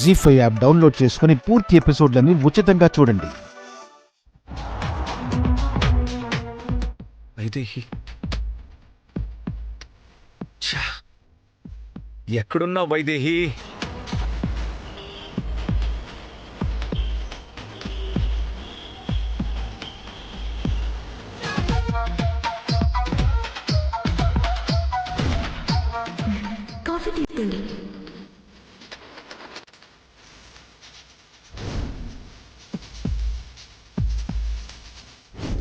జీ5 app download చేసుకుని పూర్తి ఎపిసోడ్లని ఉచితంగా చూడండి. వైదేహి, ఎక్కడున్నావు వైదేహి? కాఫీ తీసుకోండి.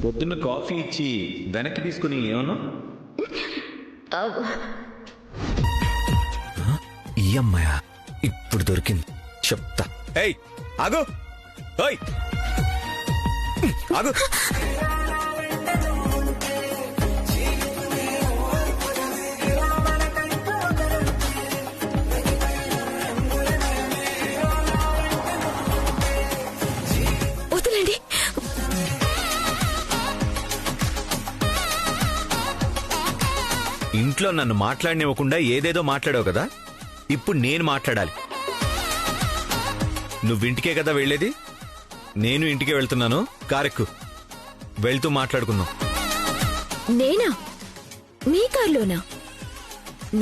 పొద్దున్న కాఫీ ఇచ్చి వెనక్కి తీసుకుని ఏమన్నా? ఈ అమ్మాయా ఇప్పుడు దొరికింది, చెప్తా. ఏయ్ ఆగు, ఓయ్ ఆగు. వదలండి. ఇంట్లో నన్ను మాట్లాడనివ్వకుండా ఏదేదో మాట్లాడావు కదా, ఇప్పుడు నేను మాట్లాడాలి. నువ్వింటికే కదా వెళ్ళేది, నేను ఇంటికే వెళ్తున్నాను. కారెక్కు, వెళ్తూ మాట్లాడుకుందాం. నేనా? మీ కార్లోనా?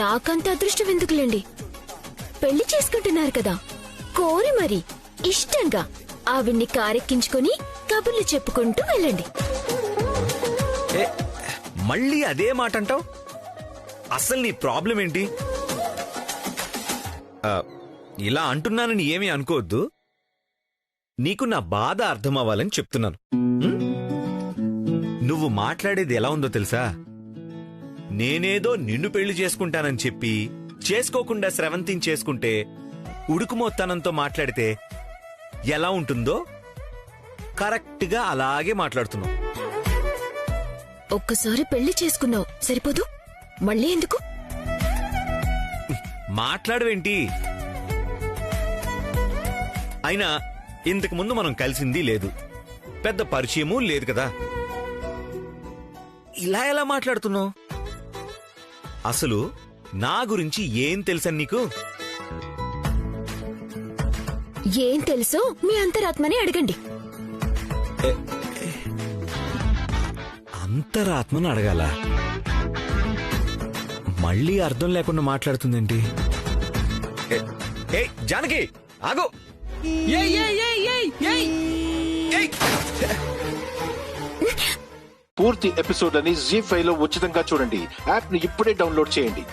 నాకంత అదృష్టం ఎందుకులేండి. పెళ్లి చేసుకుంటున్నారు కదా, కోరి మరి ఇష్టంగా ఆవిడ్ని కారెక్కించుకొని కబుర్లు చెప్పుకుంటూ వెళ్ళండి. మళ్ళీ అదే మాట అంటావు? అసలు నీ ప్రాబ్లం ఏంటి? ఇలా అంటున్నానని ఏమీ అనుకోవద్దు. నీకు నా బాధ అర్థం అవ్వాలని చెప్తున్నాను. నువ్వు మాట్లాడేది ఎలా ఉందో తెలుసా? నేనేదో నిన్ను పెళ్లి చేసుకుంటానని చెప్పి చేసుకోకుండా స్రవంతిని చేసుకుంటే ఉడుకుమోత్తనంతో మాట్లాడితే ఎలా ఉంటుందో కరెక్ట్గా అలాగే మాట్లాడుతున్నావు. ఒక్కసారి పెళ్లి చేసుకున్నావు, సరిపోదు? మళ్ళీ ఎందుకు? మాట్లాడవేంటి? అయినా ఇంతకు ముందు మనం కలిసింది లేదు, పెద్ద పరిచయమూ లేదు కదా. ఇలా ఎలా మాట్లాడుతున్నావు? అసలు నా గురించి ఏం తెలుసని నీకు? ఏం తెలుసో మీ అంతరాత్మని అడగండి. అంతరాత్మను అడగాల? మళ్ళీ అర్థం లేకుండా మాట్లాడుతుందేంటి? జానకి ఆగో. పూర్తి ఎపిసోడ్లని జీ5 లో ఉచితంగా చూడండి. యాప్ ని ఇప్పుడే డౌన్లోడ్ చేయండి.